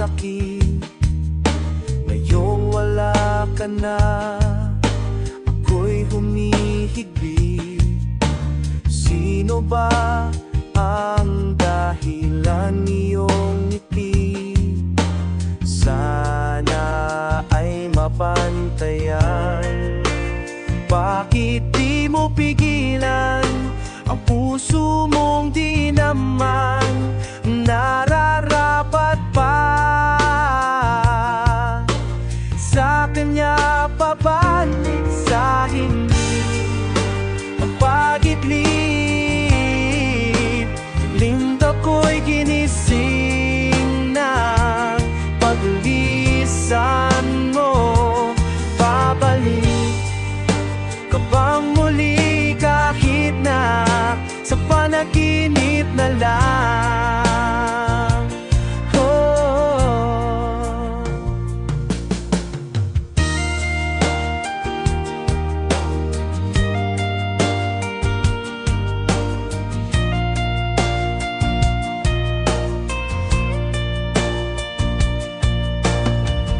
sakit. Ngayong wala ka na, ako'y humihigbi. Sino ba ang dahilan niyong ngiti? Sana ay mapantayan. Bakit di mo pigilan ang puso mong di naman nararapat pa? Sa kanya pabalik, sa hindi magpagitlit. Linda ko'y ginising na paglisan mo. Babalik ka bang muli kahit na sa panaginip na lang? Oh.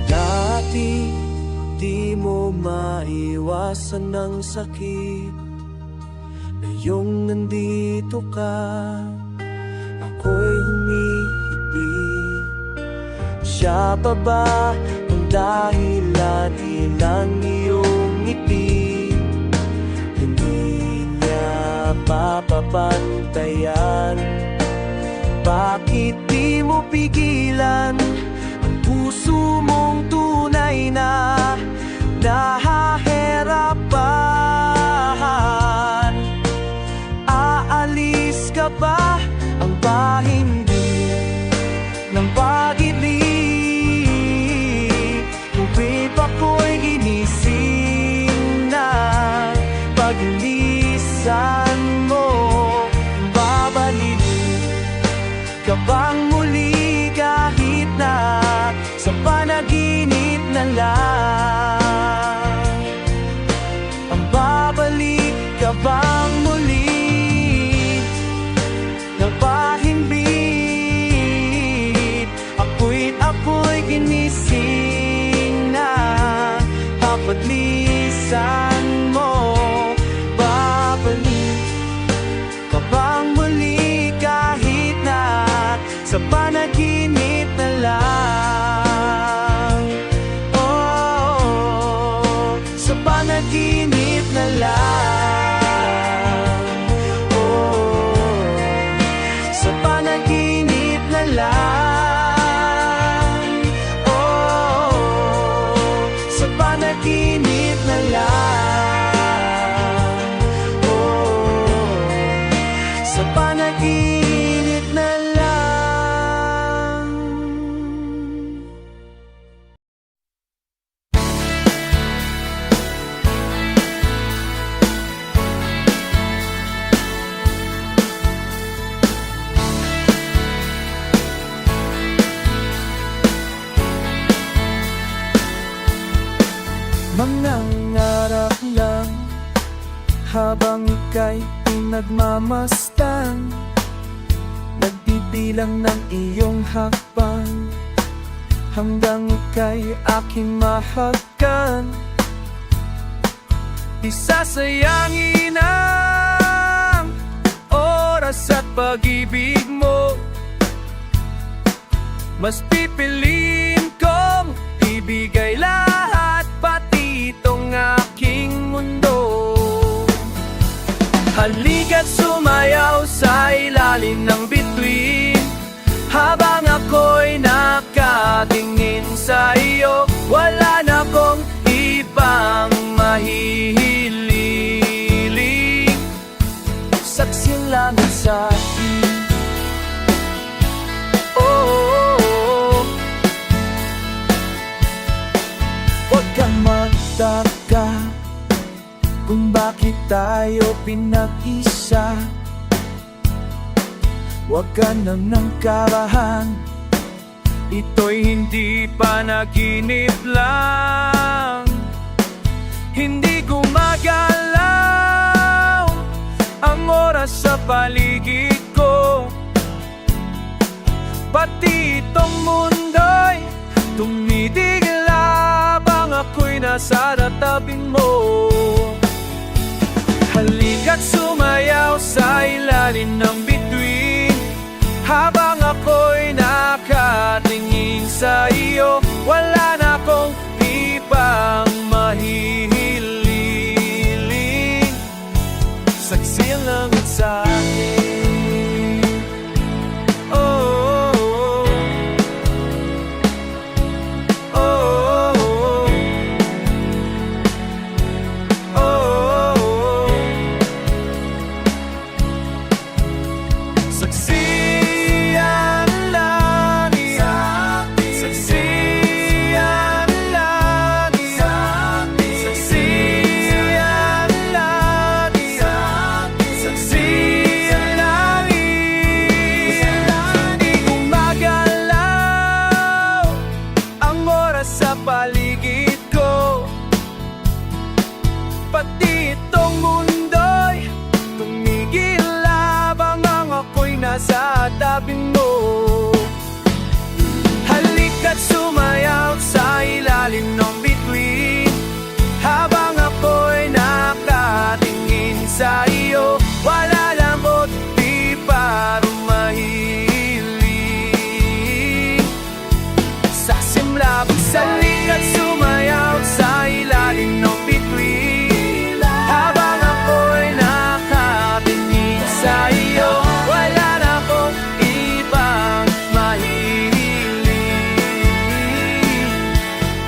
Dati di mo maiwasan ng sakit. Ngayong nandito ka, ako'y humihigpit. Siya pa ba ang dahilan? Ilang iyong ngiti? Hindi niya mapapantayan. Bakit di mo pigilan ang puso mong tunay na nahahirapan? Aalis ka ba ang ba hindi ng pag-ibig? Ngunit ako'y ginising na paglisan mo. Babalik ka bang muli kahit na sa panaginip na lang? Ang babalik ka bang muli ng pahimbit? Ako'y ginising na paglisan mo. Babalik ka bang muli kahit na sa panaginip na lang? Oh, sa panaginip na lang. Oh, sa panaginip na lang. Oh, sa panaginip na lang. Oh, sa panaginip na lang. Mangangarap lang habang ika'y pinagmamasdan, nagbibilang ng iyong hakbang hanggang ika'y aking mahagkan. Di sasayangin ang oras at pag-ibig mo. Mas pipiliin kong ibigay lahat, pati itong aking mundo. Halika't sumayaw sa ilalim ng bituin, habang ako'y nakatingin sa iyo. Wala na kong ibang mahihiling, saksing langit sa akin. Huwag kang magtaka kung bakit tayo pinag-isa. Huwag ka nang kabahan, ito'y hindi panaginip lang. Hindi gumagalaw ang oras sa paligid ko, pati itong mundo'y nasa tabing mo. Halika't sumayaw sa ilalim ng bituin, habang ako'y nakatingin sa iyo. Wala na akong ibang mahihiling, saksi ang langit sa akin. Oh, oh, oh, oh, oh. Saksi ang langit, saksi ang langit, saksi ang langit, saksi ang langit. Di ko magalaw ang oras sa paligid ko, pati itong mundo'y tumigil habang ang ako'y nasa tabing mo. Halika't sumayaw sa ilalim ng bituin, habang ako'y nakatingin sa iyo. Wala lang mo't di pa rumahiling, saksim labis. Halika't sumayaw sa ilalim ng bituin, habang ako'y nakatingin sa iyo. Wala na akong ibang mahihiling,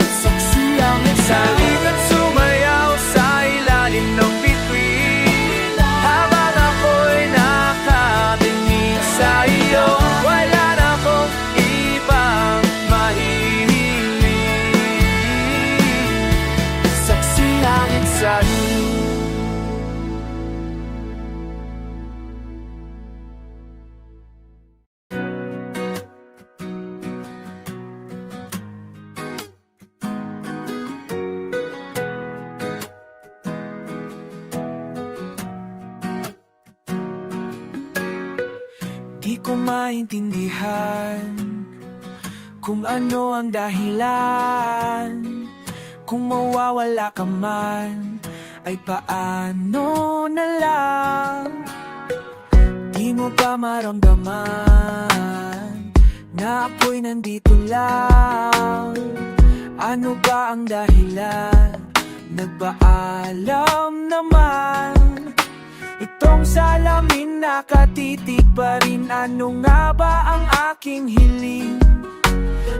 saksi ang halika't sumayaw sa ilalim ng bituin, habang ako'y nakatingin sa iyo. Wala na akong ibang mahihiling, saksi langit sa iyo. Di ko maintindihan kung ano ang dahilan, kung mawawala ka man ay paano na lang. Di mo ba maramdaman na ako'y nandito lang? Ano ba ang dahilan? Nagpaalam naman. Itong salamin nakatitig pa rin. Ano nga ba ang aking hiling?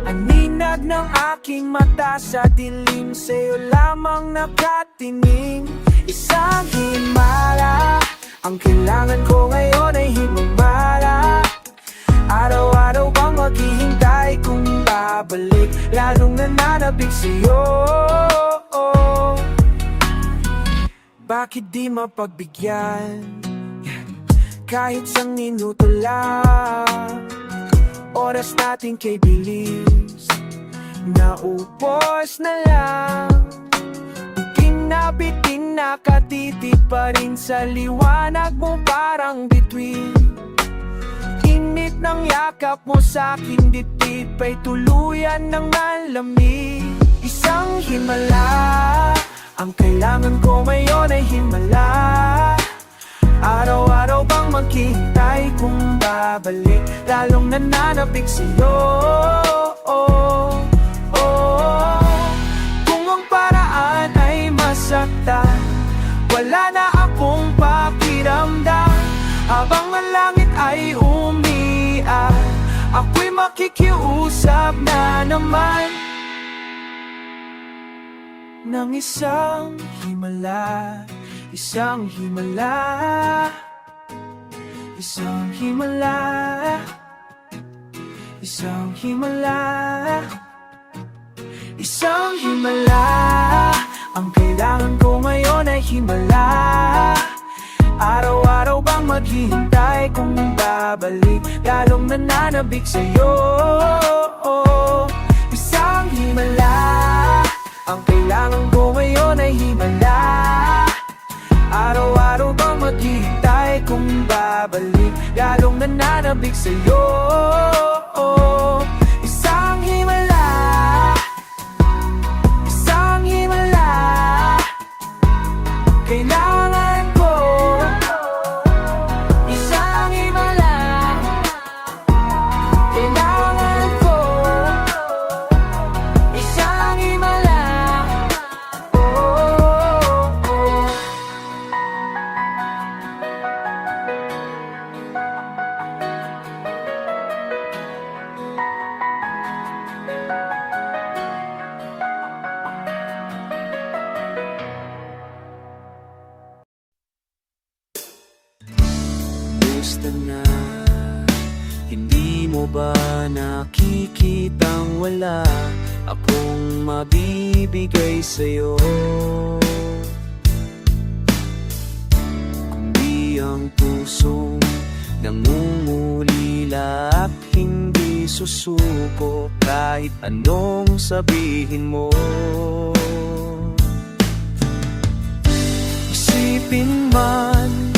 Aninag ng aking mata sa dilim, sa'yo lamang nakatinig. Isang himala ang kailangan ko ngayon ay himala. Araw-araw bang maghihintay kung babalik, lalong nananabik sa'yo. Bakit di mapagbigyan kahit isang minuto lang? Oras natin kay bilis, naupos na lang. Kinabitin nakatitig pa rin sa liwanag mo, parang bituin. Init ng yakap mo sa'kin, dibdib ay tuluyan ng malamig. Isang himala ang kailangan ko ngayon ay himala. Araw-araw bang maghihintay kung babalik, lalong nananabik sa'yo. Kung ang paraan ay masaktan, wala na akong pakiramdam. Habang ang langit ay umiiyak, ako'y makikiusap na naman ng isang himala, isang himala, isang himala, isang himala, isang himala. Ang kailangan ko ngayon ay himala. Araw-araw bang maghihintay kung babalik, lalong nananabik sa'yo. Isang himala, ang kailangan ko ngayon ay himala. Araw-araw bang maghihintay kung babalik, lalong nananabik sa'yo. Isang himala, isang himala, mo ba nakikitang wala akong mabibigay sa'yo? Kundi ang pusong nangungulila at hindi susuko kahit anong sabihin mo. Isipin man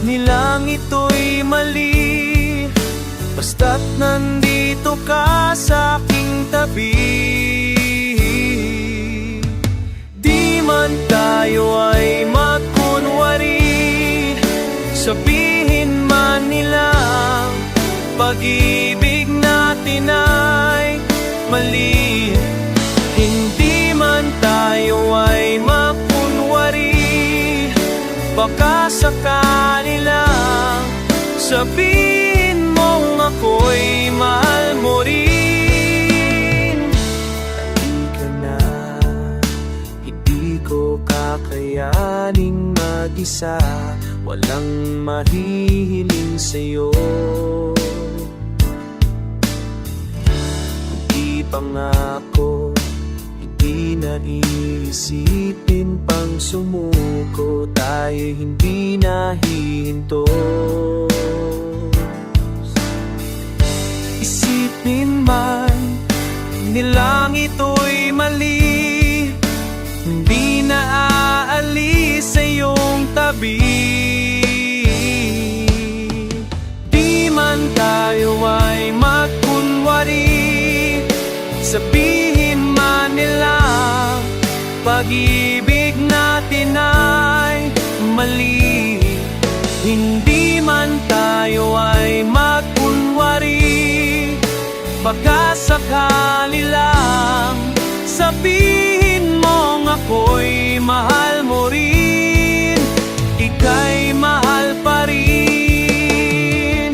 nilang ito'y mali, basta't nandito ka sa aking tabi. Di man tayo ay magkunwari, sabihin man nilang pag-ibig natin ay mali. Hindi man tayo ay magkunwari, baka sakali lang sabihin mong ako'y mahal mo rin. Halika na, hindi ko kakayaning mag-isa, walang mahihiling sa'yo. Hindi pangako, hindi na iisipin pang sumuko, tayo hindi nahihinto. Isipin man nilang ito'y mali, hindi na aalis sa iyong tabi. Di man tayo ay magkunwari, sabihin man nila pag-ibig natin ay mali. Hindi man tayo ay magkunwari, baka sakali lang sabihin mong ako'y mahal mo rin. Ika'y mahal pa rin.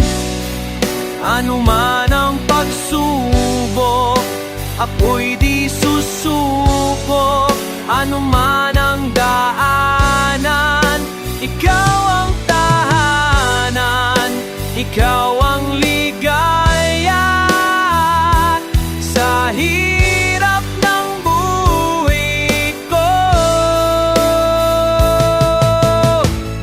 Ano man ang pagsubok, ako'y di susuko. Ano man ang daanan, ikaw ang tahanan, ikaw ang ligaya sa hirap ng buhay ko.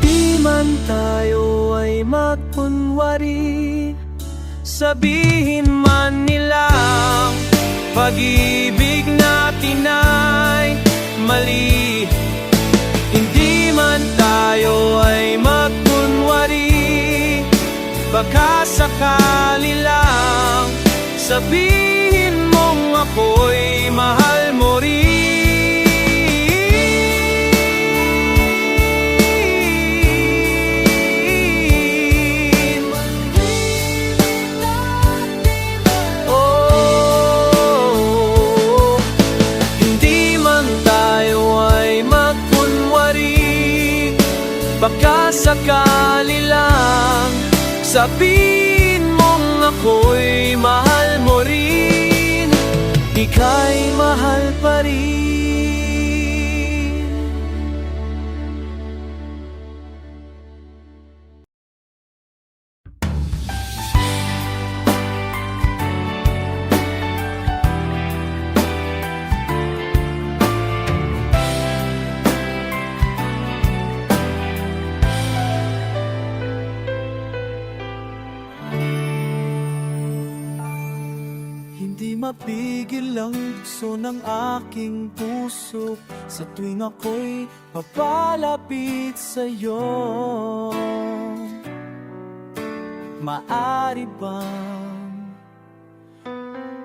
Di man tayo ay magkunwari, sabihin man nilang pag-ibig natin ay mali. Hindi man tayo ay magkunwari, baka sakali lang sabihin mong ako'y mahal mo rin. Baka sakali lang sabihin mong ako'y mahal mo rin. Ika'y mahal pa rin. Hindi mapigil ang tukso ng aking puso sa tuwing ako'y papalapit sa'yo. Maari bang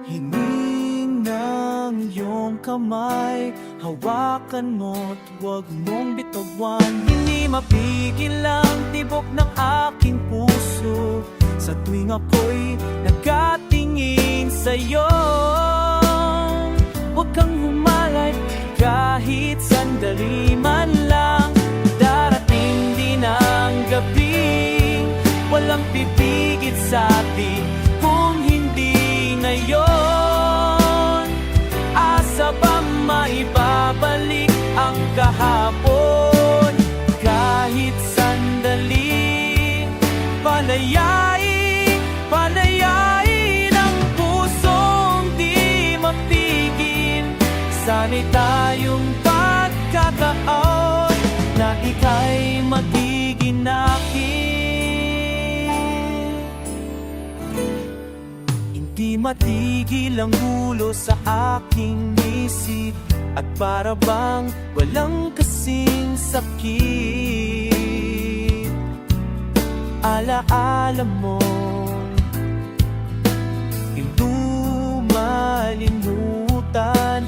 hingin ng iyong kamay, hawakan mo't huwag mong bitawan. Hindi mapigil ang tibok ng aking puso sa tuwing ako'y nakatingin sa'yo. Huwag kang humalay kahit sandali man lang. Darating din ang gabing walang pipigit sa'tin kung hindi ngayon. Asa ba maibabalik ang kahapon kahit sandali? Palayain, palayain Di matigil ang gulo sa aking isip, at para bang walang kasing sakit. Alaala mo, hindi malimutan,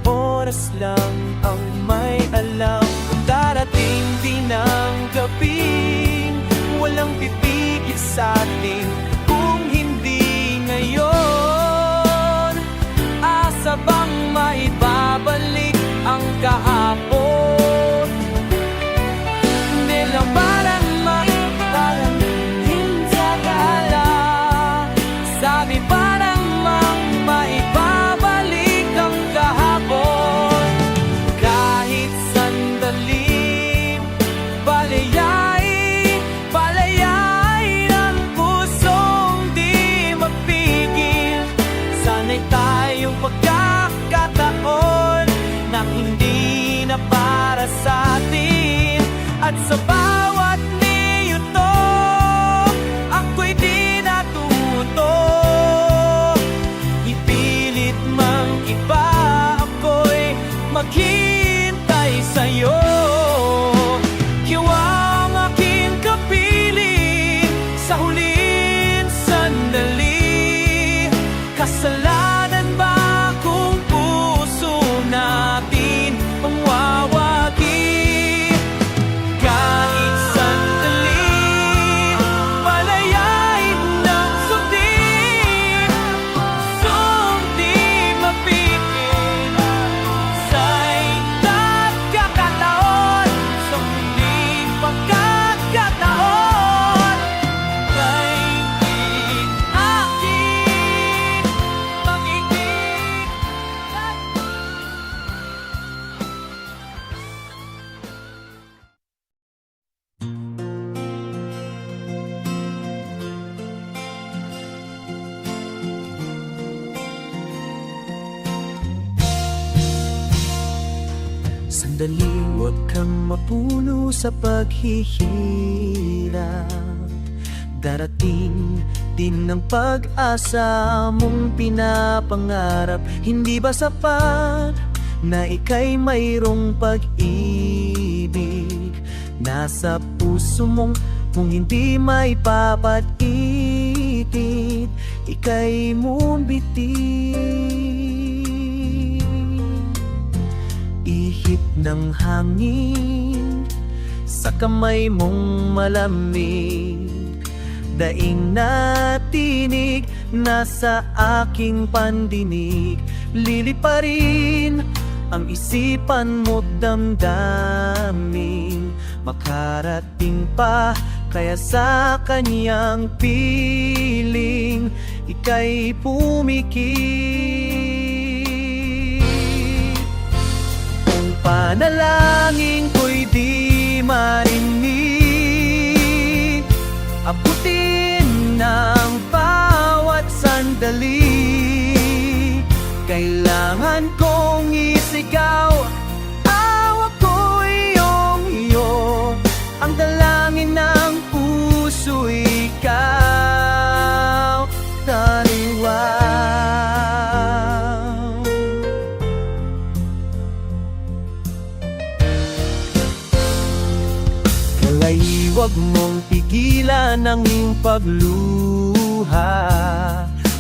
oras lang ang may alam. Kung darating din ang gabing walang pipigil sa atin, kung hindi ngayon, asa bang maibabalik ang kahapon? Hindi lang parang parang hintsagala, sabi parang maibabalik ang kahapon. Kahit sandali, balayay ng pusong di mapigil. Sana'y tayong pagkakataon na hindi na para sa atin, at sa bawat niyuto ako'y di natuto. Ipilit mang iba, ako'y maghintay sa'yo. Kiwang aking kapiling sa huling sandali, kasalanan ba kung puso natin ang wawagi? Kahit sandali, balayay ng sundin, pusong di mapigil. Sa'y nagkakataon, sa muling pagkakataon, kay di aking magiging. Sandali, huwag kang mapuno sa paghihirap. Darating din ang pag-asa mong pinapangarap. Hindi ba sapat na ika'y mayroong pag-ibig? Nasa puso mong kung hindi may papat-itit, ika'y mumbiti. Ihip ng hangin sa kamay mong malamig, daing na tinig nasa aking pandinig. Liliparin ang isipan mo't damdamin, makarating pa kaya sa kanyang piling ika'y pumikit. Kung panalangin ko'y di marinig, abutin ng bawat sandali. Kailangan kong isigaw, awa ko iyong iyo, ang dalangin ng puso ikaw, daliwaw. Kalay, huwag mong pigilan ang iyong pagluha.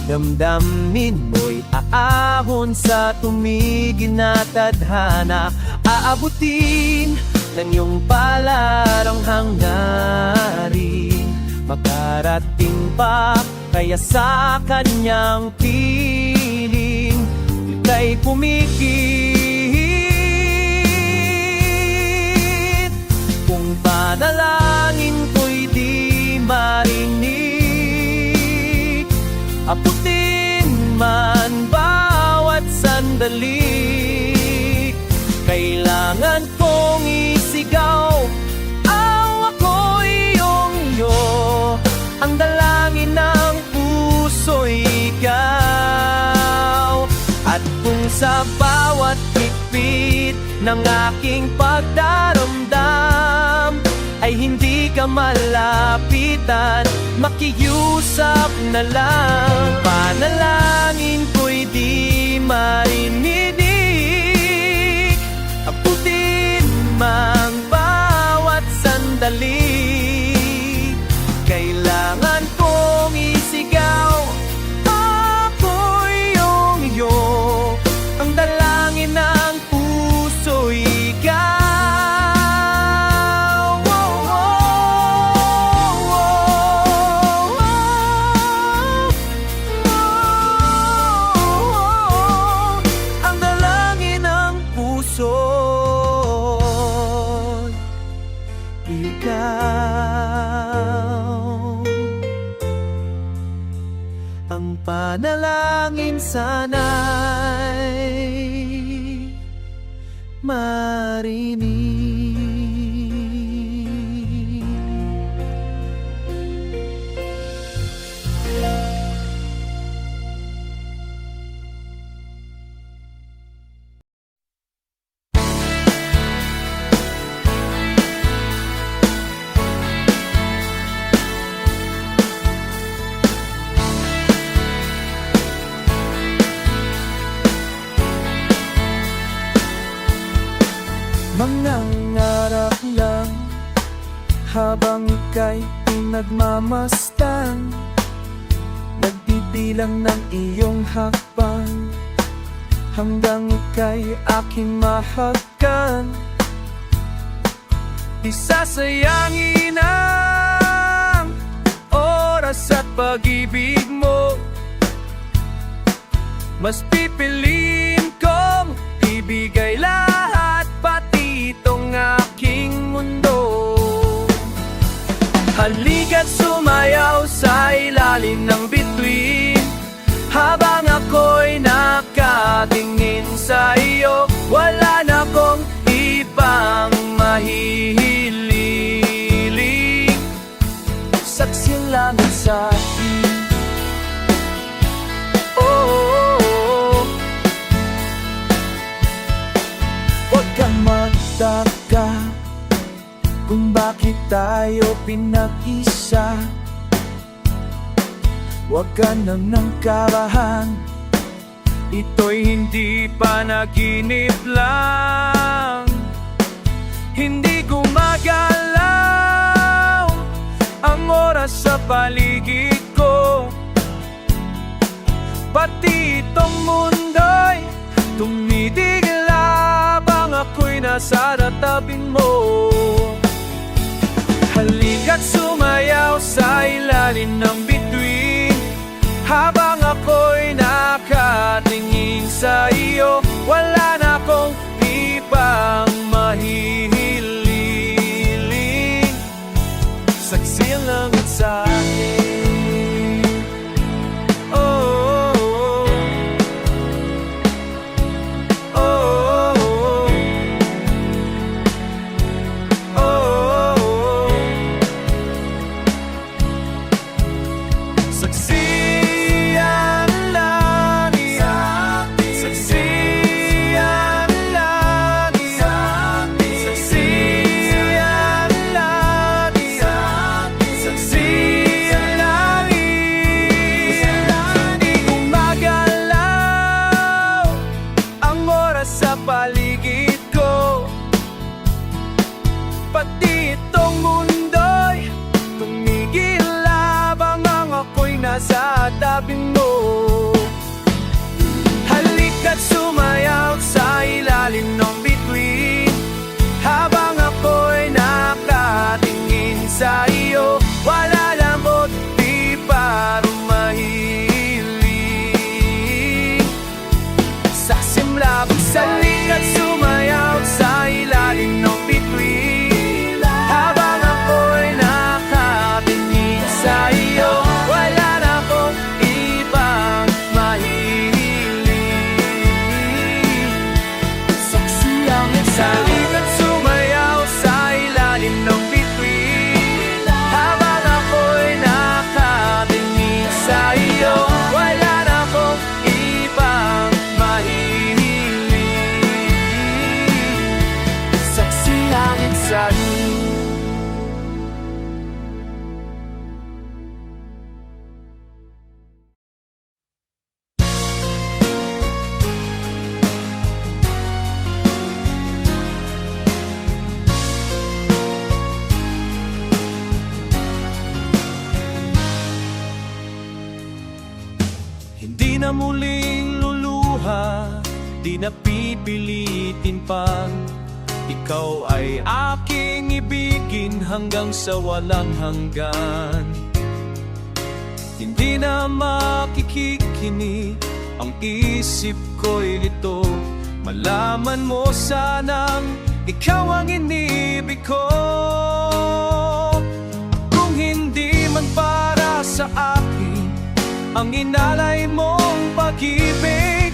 Damdamin mo'y aahon sa tumigil na tadhana. Aabutin ng iyong palarang hangarin, makarating pa kaya sa kanyang piling ika'y pumikit. Kung panalangin ko'y di marinig, abutin man bawat sandali. Kailangan kong isigaw, awa ko iyong iyo, ang dalangin ng puso ikaw. At kung sa bawat higpit ng aking pagdaramdam ay hindi ka malapitan, makiusap na lang. Panalangin marininig. Abutin mang bawat sandali. Kailangan kong isigaw, ako'y iyong iyo. Ang dalangin ng puso'y ikaw. Ang dalangin ng puso'y ikaw. Ang panalangin sana'y marinig. Mangangarap lang habang ika'y pinagmamasdan, nagbibilang ng iyong hakbang hanggang ika'y aking mahagkan. Di sasayangin ang oras at pag-ibig mo. Mas pipiliin kong ibigay lahat, pati itong aking mundo. Halika't sumayaw sa ilalim ng bituin, habang ako'y nakatingin sa iyo. Wala na kong ibang mahihililing, saksi lang sa akin. Huwag kang magtaka kung bakit tayo pinag-isa. Huwag ka nang karahan, ito'y hindi panaginip lang. Hindi gumagalaw ang oras sa paligid ko, pati itong mundo'y tumitigla habang ako'y nasa tabing mo. Halika't sumayaw sa ilalim ng bituin, habang ako'y nakatingin sa iyo. Wala na akong ibang mahihililing, saksi lang sa akin. Oh, oh, oh, oh, oh. Saksi ang langit, saksi Hindi na muling luluha, di na pipilitin pang ikaw ay aking ibigin hanggang sa walang hanggan. Hindi na makikikinig ang isip ko'y lito, malaman mo sanang ikaw ang inibig ko. Kung hindi man para sa akin ang inalay mong pag-ibig,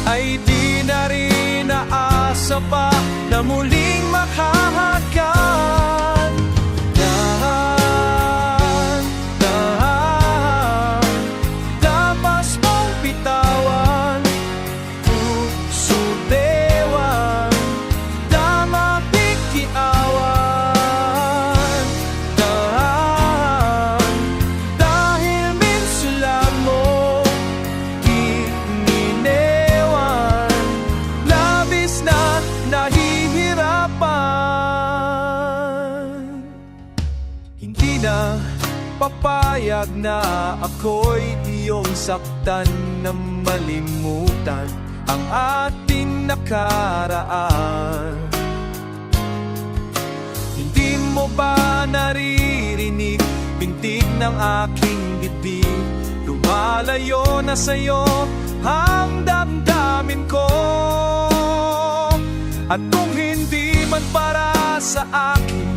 ay di na rin naasa pa na muling makahagkan. Dapat mong bitawan, puso dewan, tama pikiawan. Dahil minsan lang mo ininewan, labis na nahihirapan. Hindi na papayag na ako'y iyong saktan, na malimutan ang ating nakaraan. Hindi mo ba naririnig bintig ng aking bibig? Lumalayo na sa'yo ang damdamin ko. At kung hindi man para sa akin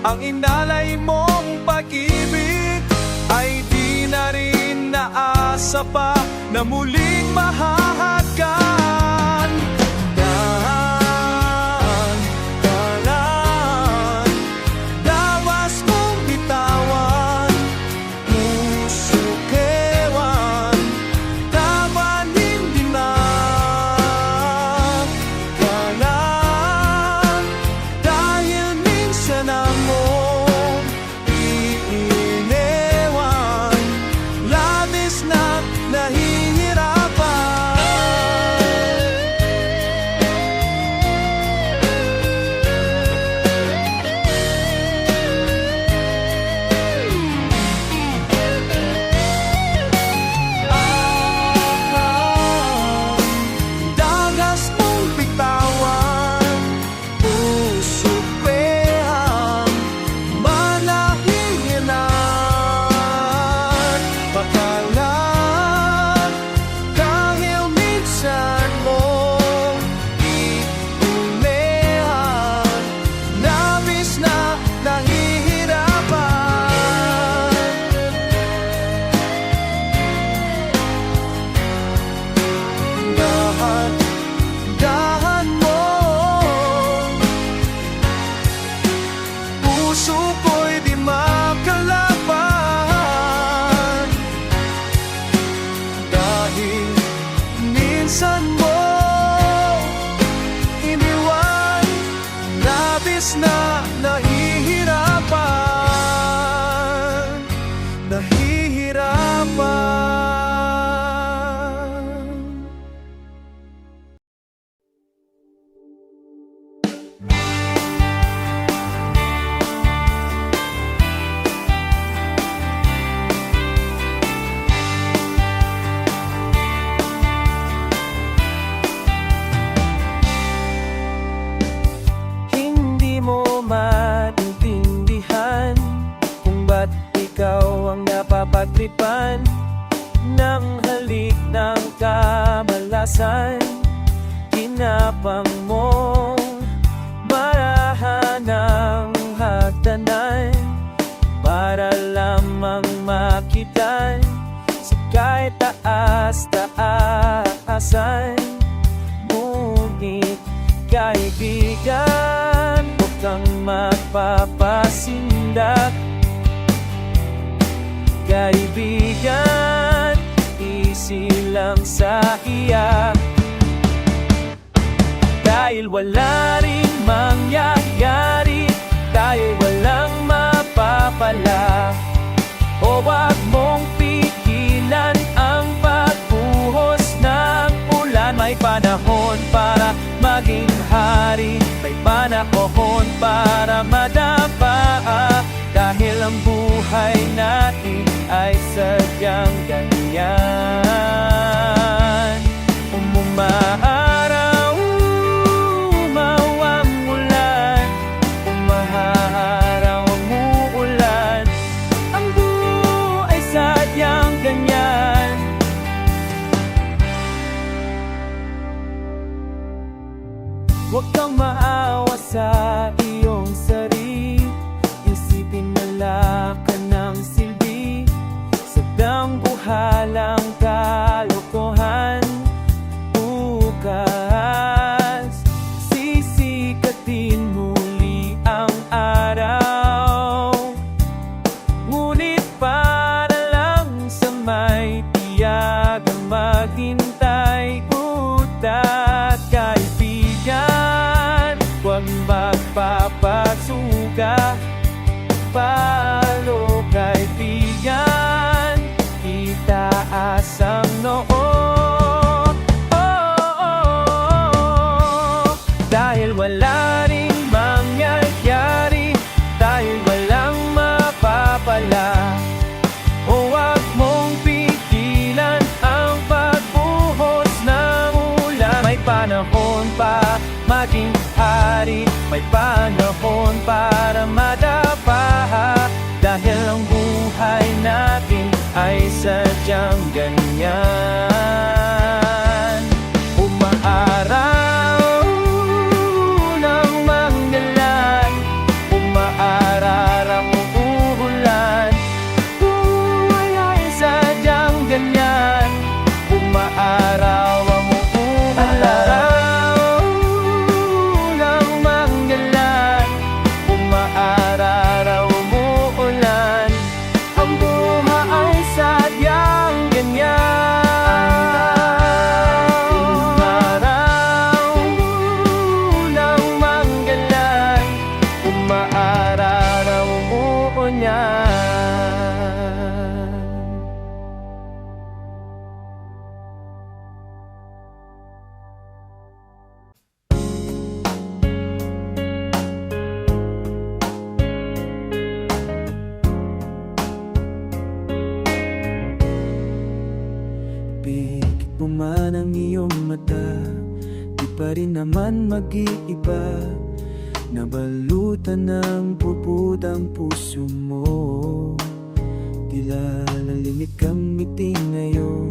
ang inalay mong pag-ibig, ay di na rin naasa pa na muling mahahagkan. Dawas mong bitawan, puso kewan, taban hindi na kanan. Dahil minsan ang mong iinewan, labis na nahihirapan. Dagas mong bitawan, puso kwehang manahinginan. Pakalan, dahil minsan mong iunehan, labis na nahihirapan. Dahan mo, puso ko'y di makalaban. Dahil minsan mo iniwan, labis na nahihirapan. Nahihirapan. Hindi mo maintindihan kung ba't ikaw ang napapagtripan ng halik ng kamalasan. Kinapang mong marahan ng hagdanan para lamang makitan sa kahit taas-taasan. Ngunit kaibigan, huwag kang magpapasindak. Kaibigan, easy lang sa iyak. Dahil wala rin mangyayari, tayo'y walang mapapala. O wag mong pigilan ang pagbuhos ng ulan. May panahon para maging hari, may panahon para madapa. Dahil ang buhay natin ay sadyang ganyan. Huwag kang maawa sa iyong sarili. Isipin na wala ka ng silbi. Sadyang buhalang kalokohan. Bukas sisikatin muli ang araw. Ngunit para lang sa may tiyagang maghintay. Utat kaibigan, huwag magpapasuka. Palo kaibigan, itaas ang noo. Dahil wala ring mangyayari, dahil walang mapapala. Huwag mong pigilan ang pagbuhos ng ulan. May panahon pa maging hari, may panahon para madapa. Dahil ang buhay natin ay sadyang ganyan. Umaaraw ng manggalan, umaaraw ang uulan. Buhay ay sadyang ganyan. Umaaraw ang uulan. Araw ng manggalan, umaaraw ang uulan. Ang buhay ay sadyang ganyan. Umaraw ng manggalan, umaaraw ang uulan. Pikit mo man ang iyong mata, di pa rin naman mag-iiba. Nabalutan ng puputang puso mo. Tila lalimit kang ngiti ngayon,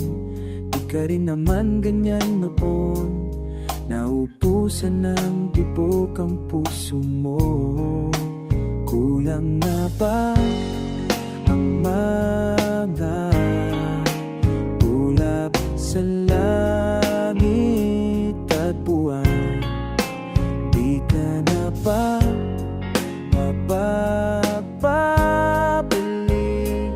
di ka rin naman ganyan noon. Naupusan ng tibok ang puso mo. Kulang na ba ang mga ulap sa langit at buwan? Di ka na ba mapapabalik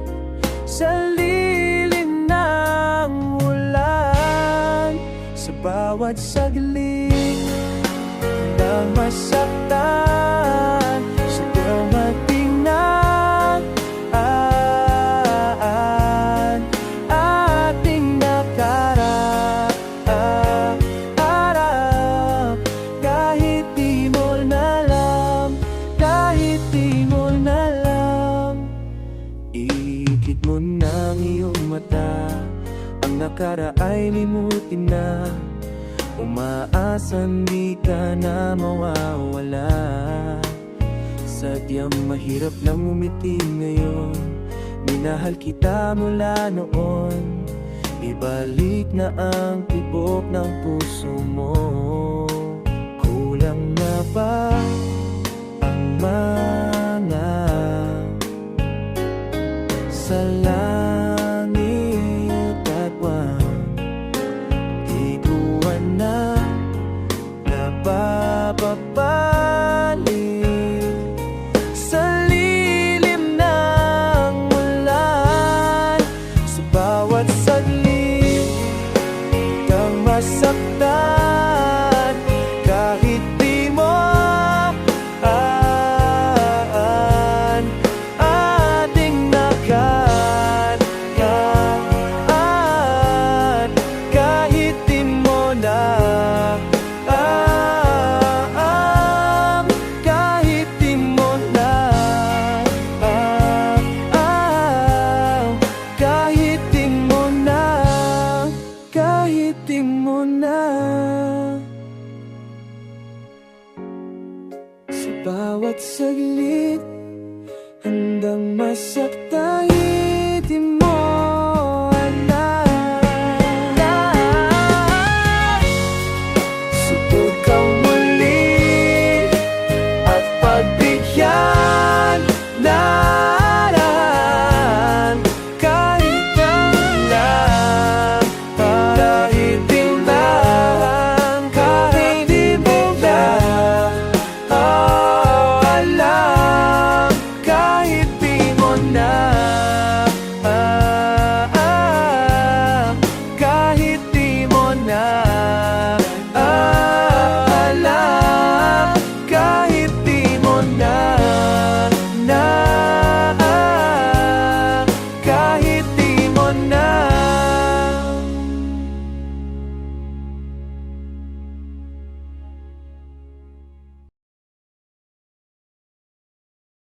sa lilim ng ulan? Sa bawat saglit na masaktan, sa dumating na ating nakaraan. Kahit di mo na alam, kahit di mo na alam, ikit mo ng iyong mata. Ang nakaraay limutin na, umaasan di ka na mawawala. Sadyang mahirap lang umiti ngayon, minahal kita mula noon. Ibalik na ang tibok ng puso mo. Kulang na ba ang mga sa langit at buwan? Di ko na napapabalik sa lilim ng ulan. Sa bawat saglit kang masaktan, kahit di mo ating nakaraan. Kahit di mo na kahit di mo na kahit di mo na kahit di mo na. Sa bawat saglit handang masaktan.